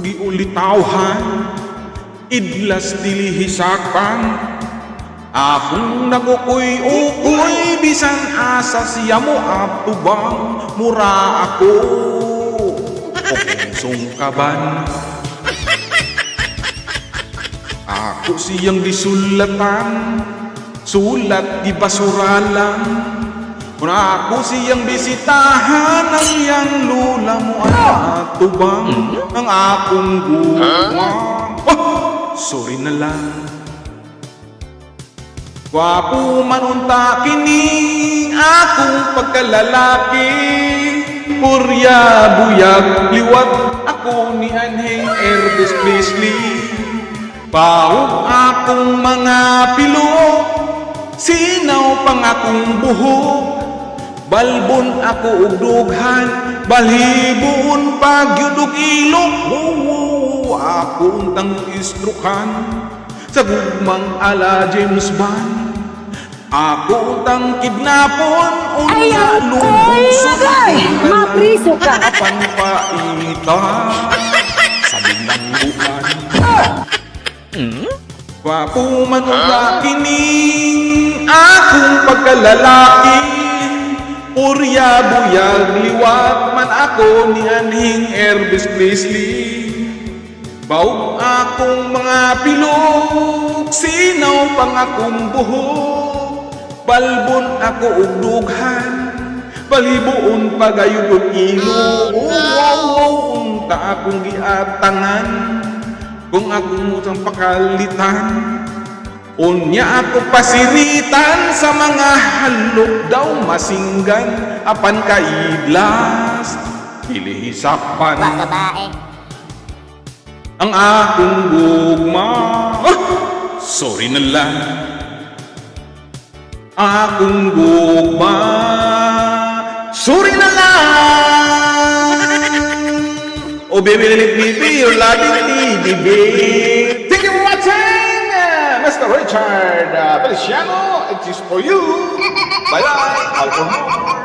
giulitawhan, idlas dilihisakan. Akong nagukoy-ukoy, bisan asa siya mo atubang, mura ako o sungkaban. Ako siyang disulatan, sulat di basuralan. Mura ako siyang bisitahan, ang iyang lula mo ay atubang, ang akong guwang. Oh, sorry na lang. Gwapo man unta kining akong pagkalalaki, purya buyag liwat ako ni Anheng Elvis Presley. Paog akong mga pilo, sinaw pang akong buhok, balbon ako og dughan, balhibuon pagyudog ilok. Wow, akong tang istrukan sa gugmang ala James Bond. Ako tang kidnapon, unya lubog sunod mapriso ka. apan paita sa binangguan. Gwapo man o kining akong pagkalalaki, purya buyag liwat man ako ni Anheng Elvis Presley. Baog akong mga pilok, sinaw pang akong buhok, balbon ako og dughan, balibuon pagayod og ilo. Unta akong giatangan, kung akong utang pakalitan. Unya ako pasiritan, sa mga halok daw masinggan, apan kaidlas ilihisapan. Babae. Ang akong gugma, sorry na lang. Akong gugma, sorry na lang. Oh baby, baby, you're loving me, baby. Thank you for watching, Mr. Richard Feliciano. It is for you. Bye bye. All for more.